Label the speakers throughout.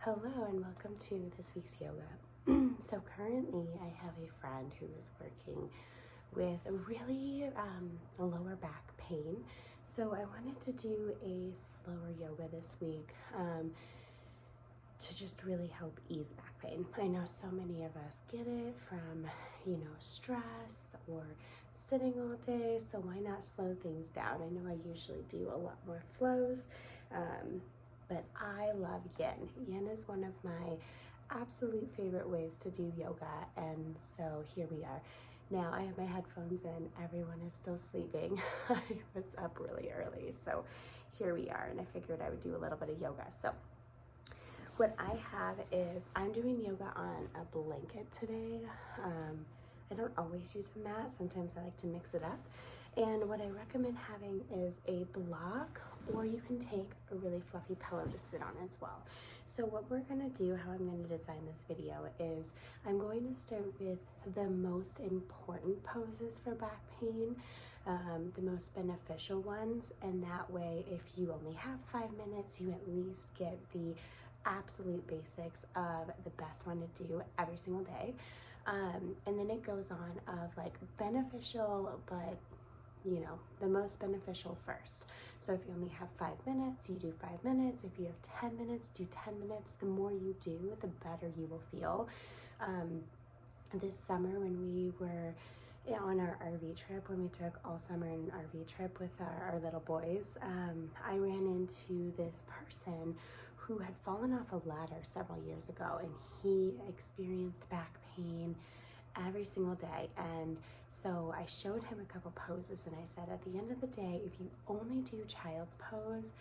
Speaker 1: Hello and welcome to this week's yoga. So currently I have a friend who is working with a really lower back pain. So I wanted to do a slower yoga this week to just really help ease back pain. I know so many of us get it from, stress or sitting all day, so why not slow things down? I know I usually do a lot more flows, but I love yin. Yin is one of my absolute favorite ways to do yoga, and so here we are. Now I have my headphones in, everyone is still sleeping. I was up really early, so here we are, and I figured I would do a little bit of yoga. So what I have is I'm doing yoga on a blanket today. I don't always use a mat, sometimes I like to mix it up. And what I recommend having is a block, or you can take a really fluffy pillow to sit on as well. So what we're gonna do, how I'm gonna design this video is I'm going to start with the most important poses for back pain, the most beneficial ones, and that way if you only have 5 minutes, you at least get the absolute basics of the best one to do every single day. And then it goes on of like beneficial, but the most beneficial first. So if you only have 5 minutes, you do 5 minutes. If you have 10 minutes, do 10 minutes. The more you do, the better you will feel. This summer when we were on our RV trip, when we took all summer an RV trip with our little boys, I ran into this person who had fallen off a ladder several years ago, and he experienced back pain every single day. And so I showed him a couple poses, and I said, at the end of the day, if you only do child's pose,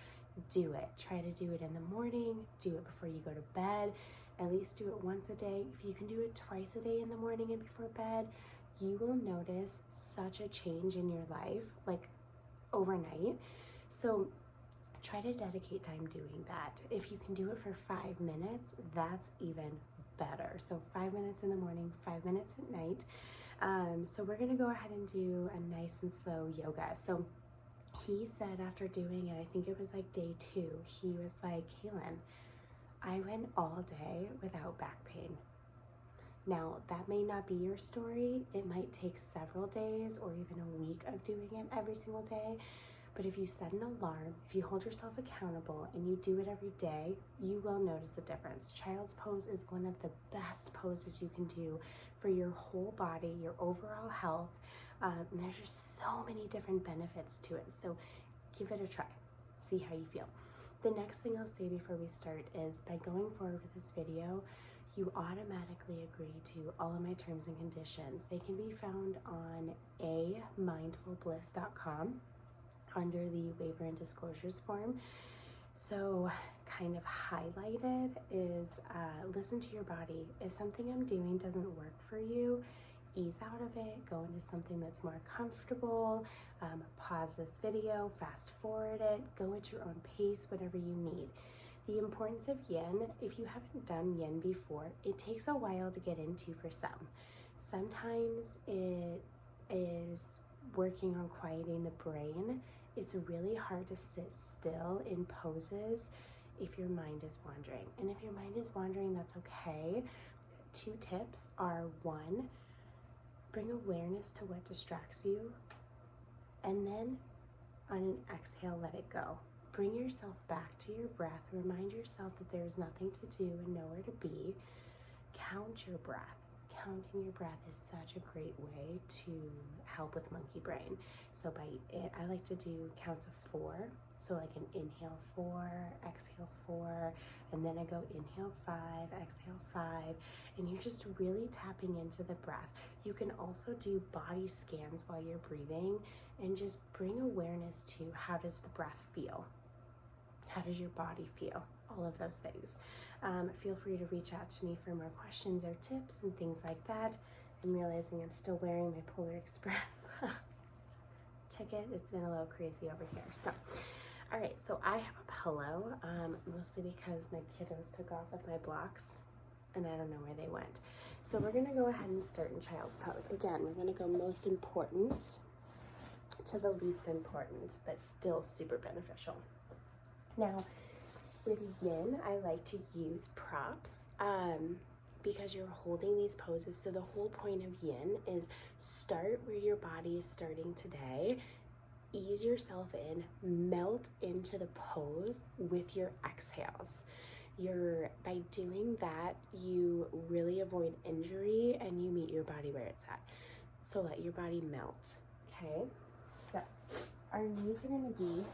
Speaker 1: do it. Try to do it in the morning, do it before you go to bed, at least do it once a day. If you can do it twice a day in the morning and before bed, you will notice such a change in your life, like overnight. So try to dedicate time doing that. If you can do it for 5 minutes, that's even better. So 5 minutes in the morning, 5 minutes at night. So we're gonna go ahead and do a nice and slow yoga. So he said after doing it, I think it was like day 2, he was like, Kaylin, I went all day without back pain. Now that may not be your story. It might take several days or even a week of doing it every single day. But if you set an alarm, if you hold yourself accountable and you do it every day, you will notice the difference. Child's pose is one of the best poses you can do for your whole body, your overall health. And there's just so many different benefits to it. So give it a try. See how you feel. The next thing I'll say before we start is by going forward with this video, you automatically agree to all of my terms and conditions. They can be found on amindfulbliss.com. under the waiver and disclosures form. So kind of highlighted is listen to your body. If something I'm doing doesn't work for you, ease out of it, go into something that's more comfortable, pause this video, fast forward it, go at your own pace, whatever you need. The importance of yin, if you haven't done yin before, it takes a while to get into for some. Sometimes it is working on quieting the brain. It's really hard to sit still in poses if your mind is wandering. And if your mind is wandering, that's okay. 2 tips are: 1, bring awareness to what distracts you. And then on an exhale, let it go. Bring yourself back to your breath. Remind yourself that there's nothing to do and nowhere to be. Count your breath. Counting your breath is such a great way to help with monkey brain. So by it, I like to do counts of 4. So like an inhale 4, exhale 4, and then I go inhale 5, exhale 5, and you're just really tapping into the breath. You can also do body scans while you're breathing and just bring awareness to how does the breath feel? How does your body feel? All of those things. Feel free to reach out to me for more questions or tips and things like that. I'm realizing I'm still wearing my Polar Express ticket. It's been a little crazy over here. So, all right, so I have a pillow, mostly because my kiddos took off with my blocks and I don't know where they went. So we're gonna go ahead and start in child's pose. Again, we're gonna go most important to the least important, but still super beneficial. Now, With yin, I like to use props because you're holding these poses. So the whole point of yin is start where your body is starting today, ease yourself in, melt into the pose with your exhales. By doing that, you really avoid injury and you meet your body where it's at. So let your body melt, okay? So our knees are gonna be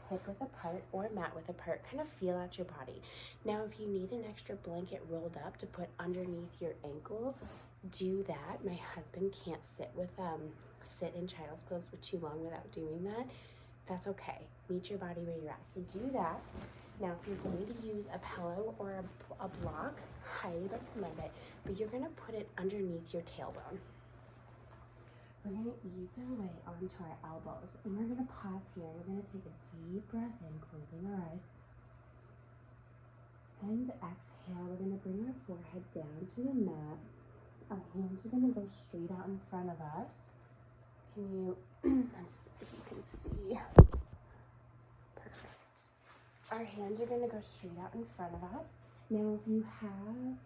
Speaker 1: hip width apart or mat width apart. Kind of feel out your body. Now, if you need an extra blanket rolled up to put underneath your ankle, do that. My husband can't sit in child's pose for too long without doing that. That's okay. Meet your body where you're at. So do that. Now, if you're going to use a pillow or a block, highly recommend it, but you're gonna put it underneath your tailbone. We're going to ease our way onto our elbows, and we're going to pause here. We're going to take a deep breath in, closing our eyes, and exhale. We're going to bring our forehead down to the mat. Our hands are going to go straight out in front of us. Let's see if you can see. Perfect. Our hands are going to go straight out in front of us. Now, if you have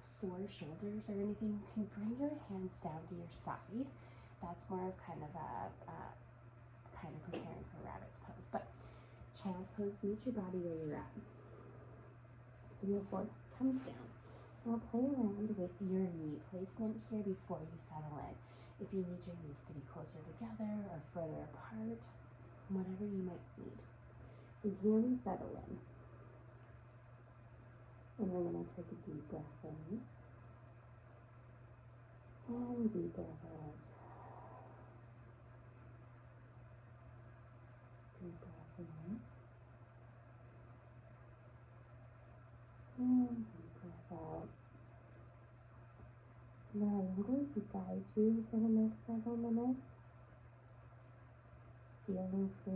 Speaker 1: sore shoulders or anything, you can bring your hands down to your side. That's more of kind of preparing for rabbit's pose. But child's pose, meet your body where you're at. So your forehead comes down. Now play around with your knee placement here before you settle in. If you need your knees to be closer together or further apart, whatever you might need. And here we settle in. And we're going to take a deep breath in. And deep breath out. Deep breath in. And deep breath out. Now I'm going to guide you for the next several minutes. Feeling free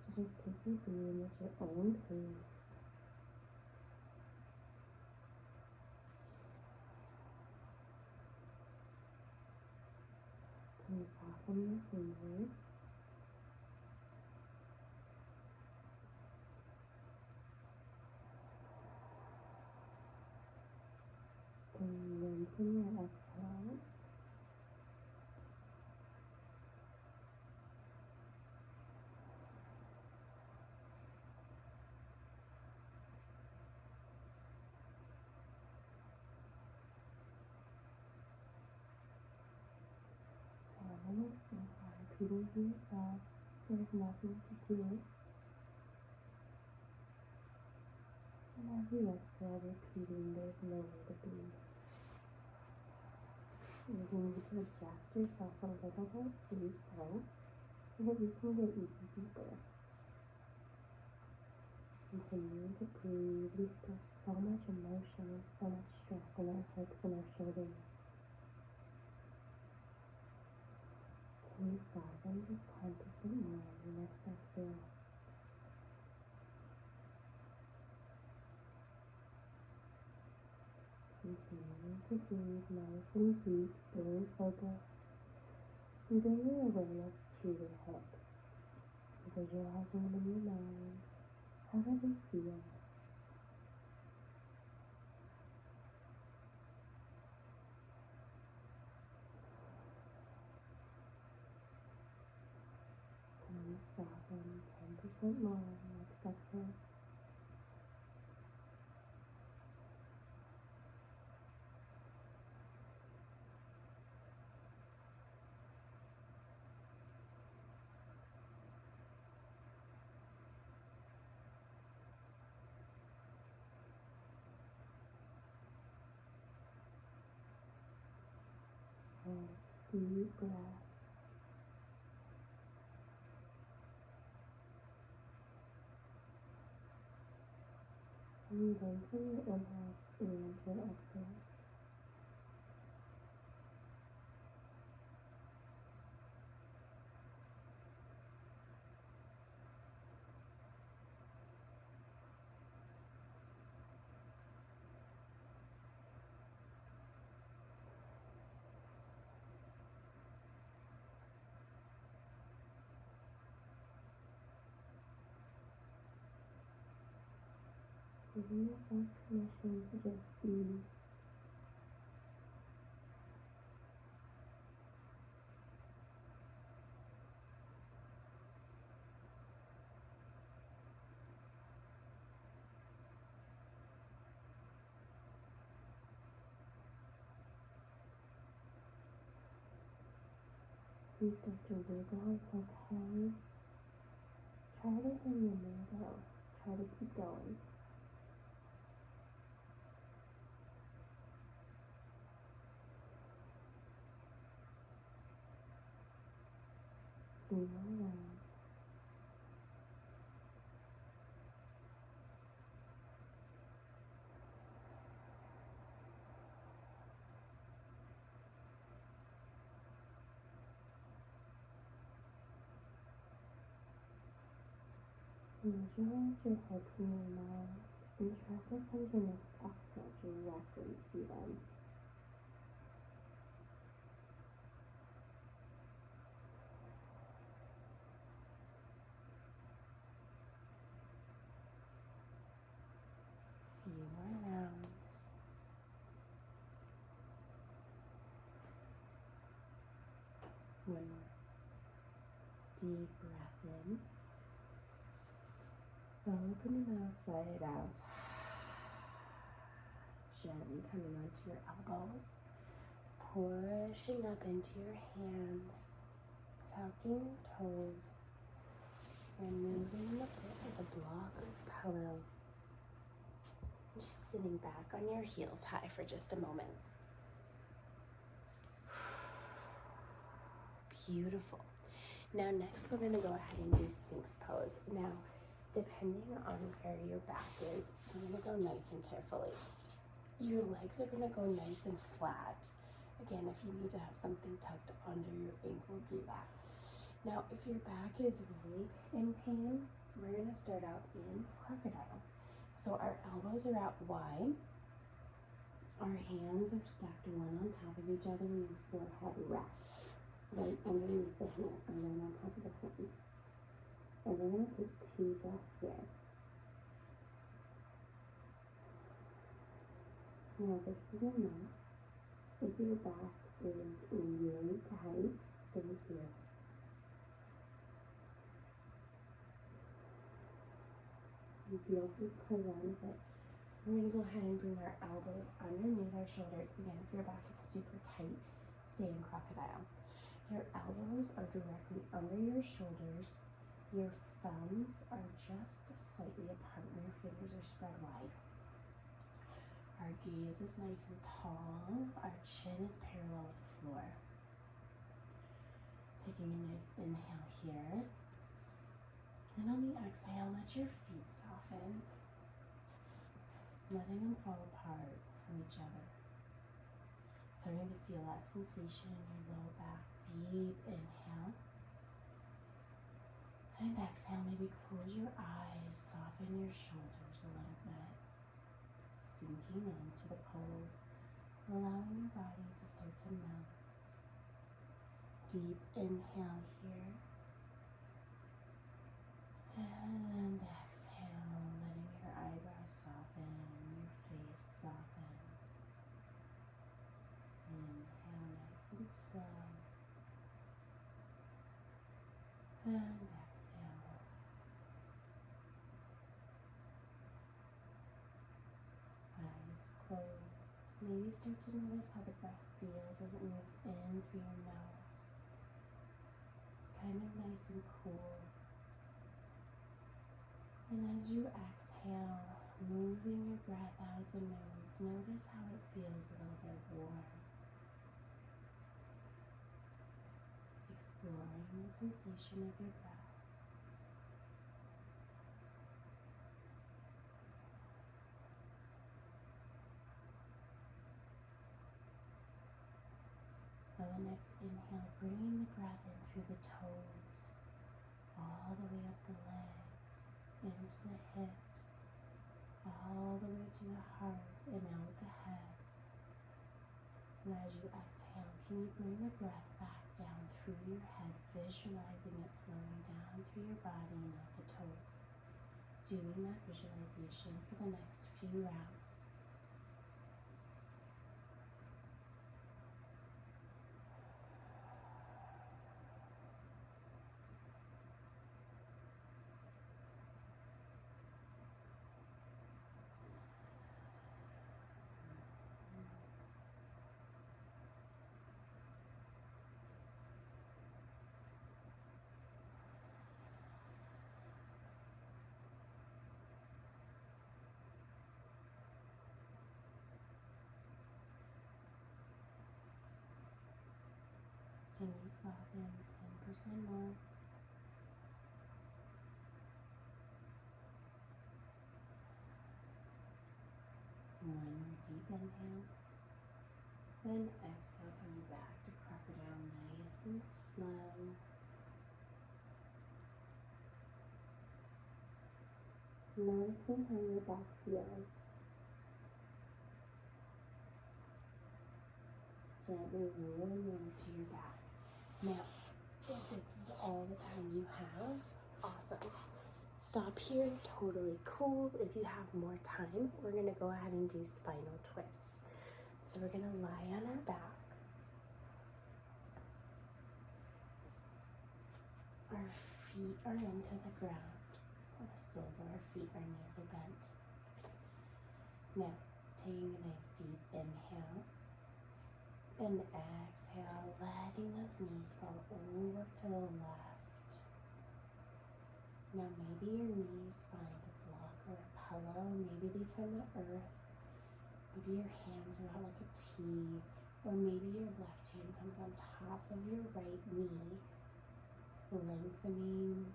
Speaker 1: to just take your breathing at your own pace. Can you soften your fingers? Can you lengthen your exhales? So far, repeating to yourself, there's nothing to do. And as you exhale, repeating, there's nowhere to be. You're going to need to adjust yourself a little bit, do so that you can get even deeper. Continuing to breathe, we store so much emotion and so much stress in our hips and our shoulders. Can you soften just 10% more on your next exhale? Continuing to breathe nice and deep, staying focused. And bring your awareness to your hips. Visualizing them in your mind. How do they feel? And you soften 10% more on the next exhale. And deep breaths. And you lengthen your inhales and your exhales. giving yourself permission to just be. You start to wiggle, it's okay. Try to hang in there though. Try to keep going. Few more rounds. Visualize your hopes in your mind and try to send your next exhale directly to them. Few more rounds. One more. Deep breath in. Open the mouth side out. Gently coming onto your elbows. Pushing up into your hands. Tucking toes. And moving the foot like a block of pillow. Just sitting back on your heels high for just a moment. Beautiful. Now next we're going to go ahead and do Sphinx pose. Now, depending on where your back is, you're going to go nice and carefully. Your legs are going to go nice and flat. Again, if you need to have something tucked under your ankle, do that. Now, if your back is really in pain, we're going to start out in crocodile. So our elbows are out wide. Our hands are stacked one on top of each other and your forehead rests right underneath the hand and then on top of the hands. And we're going to take 2 breaths here. Now this is a no. If your back is really tight, stay here. You feel free to pull on a bit. We're going to go ahead and bring our elbows underneath our shoulders. Again, if your back is super tight, stay in crocodile. Your elbows are directly under your shoulders. Your thumbs are just slightly apart and your fingers are spread wide. Our gaze is nice and tall. Our chin is parallel with the floor. Taking a nice inhale here. And on the exhale, let your feet soften, letting them fall apart from each other. Starting to feel that sensation in your low back. Deep inhale. And exhale, maybe close your eyes, soften your shoulders a little bit. Sinking into the pose, allowing your body to start to melt. Deep inhale here. And exhale, letting your eyebrows soften, your face soften. Inhale nice and slow. And exhale. Eyes closed. Maybe start to notice how the breath feels as it moves in through your nose. It's kind of nice and cool. And as you exhale, moving your breath out the nose, notice how it feels a little bit warm. Exploring the sensation of your breath. On the next inhale, bringing the breath in through the toes, all the way up the legs, into the hips, all the way to the heart and out the head. And as you exhale, can you bring the breath back down through your head, visualizing it flowing down through your body and out the toes. doing that visualization for the next few rounds. Can you soften 10% more? One more deep inhale. Then exhale, coming back to crocodile, nice and slow. Noticing how your back feels. Gently rolling into your back. Now, if this is all the time you have, awesome. Stop here, totally cool. If you have more time, we're gonna go ahead and do spinal twists. So we're gonna lie on our back. Our feet are into the ground. The soles of our feet, our knees are bent. Now, taking a nice deep inhale and exhale, letting those knees fall over to the left. Now maybe your knees find a block or a pillow, maybe they find the earth, maybe your hands are out like a T, or maybe your left hand comes on top of your right knee, lengthening,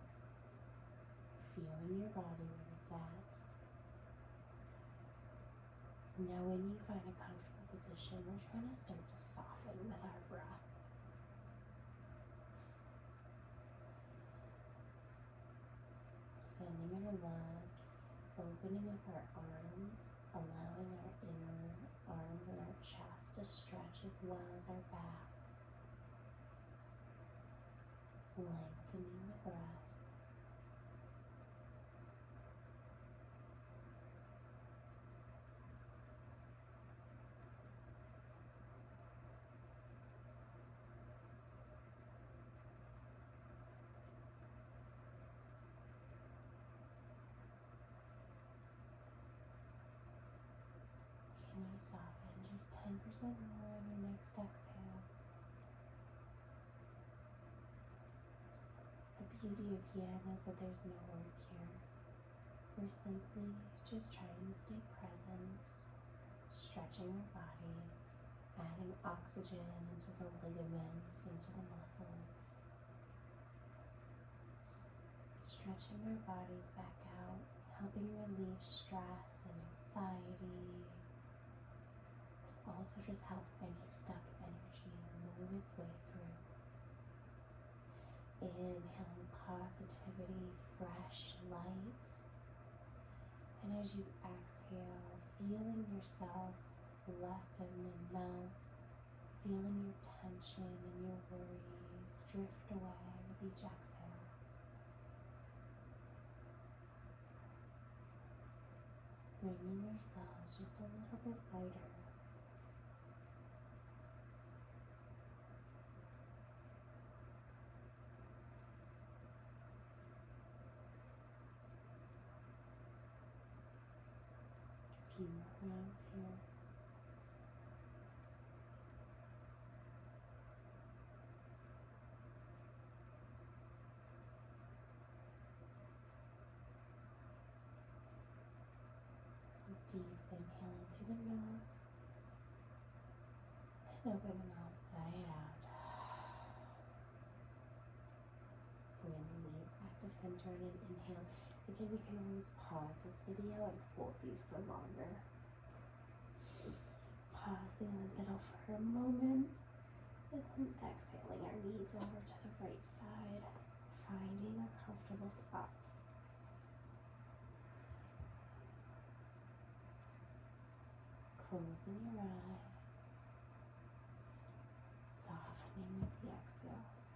Speaker 1: feeling your body where it's at. Now when you find a comfortable position, we're trying to start to soften with our breath. Sending our love, opening up our arms, allowing our inner arms and our chest to stretch as well as our back. Lengthening the breath. Can you soften just 10% more on your next exhale? The beauty of Yin is that there's no work here. We're simply just trying to stay present, stretching our body, adding oxygen into the ligaments, into the muscles, stretching our bodies back out, helping relieve stress and anxiety. This also just helps any stuck energy move its way through. Inhaling positivity, fresh light. And as you exhale, feeling yourself lessen and melt, feeling your tension and your worries drift away with each exhale. Bringing yourselves just a little bit lighter. A few more rounds here. Deep inhaling through the nose and open the mouth side out. Bring the knees back to center and an inhale. Again, you can always pause this video and hold these for longer. Pausing in the middle for a moment and then exhaling our knees over to the right side, finding a comfortable spot. Closing your eyes, softening with the exhales.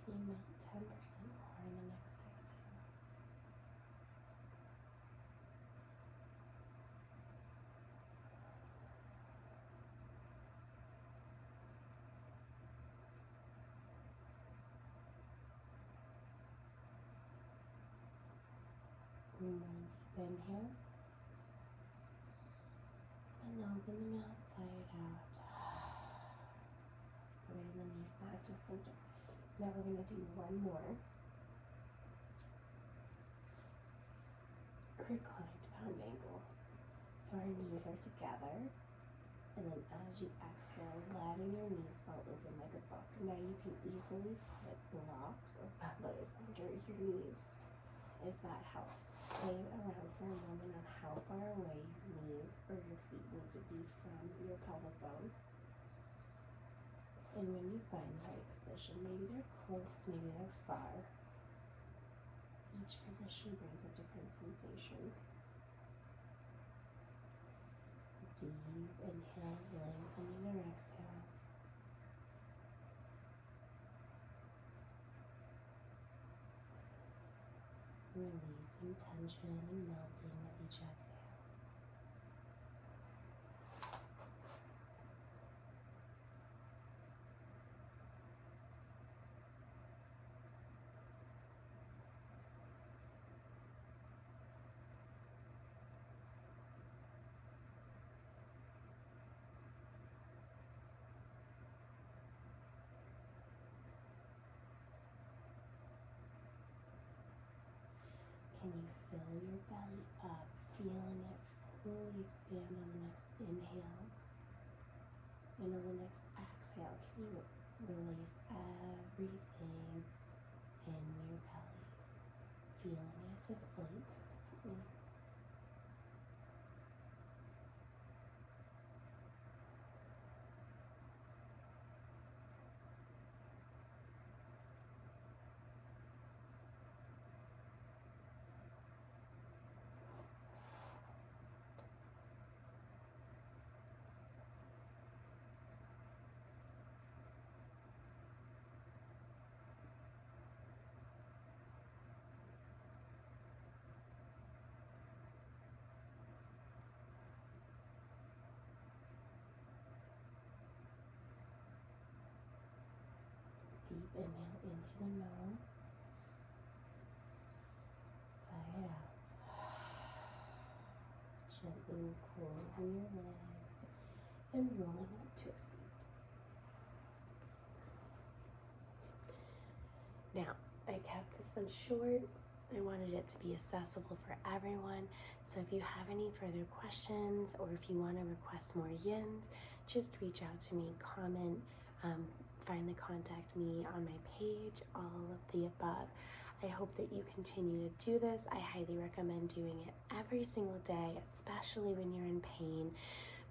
Speaker 1: You melt 10% more in the next exhale. One deep inhale. And open the mouth side out. Bring the knees back to center. Now we're going to do one more. Reclined bound angle. So our knees are together. And then as you exhale, letting your knees fall open like a book. Now you can easily put blocks or pillows under your knees if that helps. Play around for a moment on how far away your knees or your feet need to be from your pelvic bone. And when you find the right position, maybe they're close, maybe they're far. Each position brings a different sensation. Deep inhales, lengthening our exhales. Releasing tension and melting with each exhale. Can you fill your belly up, feeling it fully expand on the next inhale? And on the next exhale, can you release everything in your belly, feeling it to float completely. Deep inhale in through the nose, sigh it out. Gently pull over your legs and rolling up to a seat. Now, I kept this one short. I wanted it to be accessible for everyone. So if you have any further questions or if you want to request more yins, just reach out to me, comment, find the contact me on my page, all of the above. I hope that you continue to do this. I highly recommend doing it every single day, especially when you're in pain,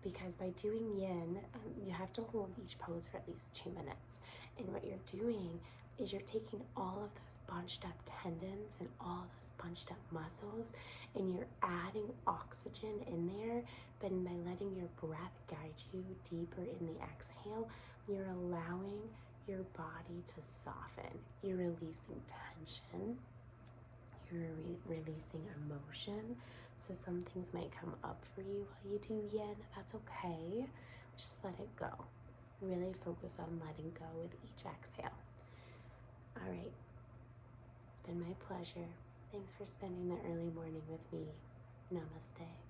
Speaker 1: because by doing yin, you have to hold each pose for at least 2 minutes. And what you're doing is you're taking all of those bunched up tendons and all those bunched up muscles and you're adding oxygen in there, but by letting your breath guide you deeper in the exhale, you're allowing your body to soften. You're releasing tension, you're releasing emotion. So some things might come up for you while you do yin, that's okay. Just let it go. Really focus on letting go with each exhale. All right, it's been my pleasure. Thanks for spending the early morning with me. Namaste.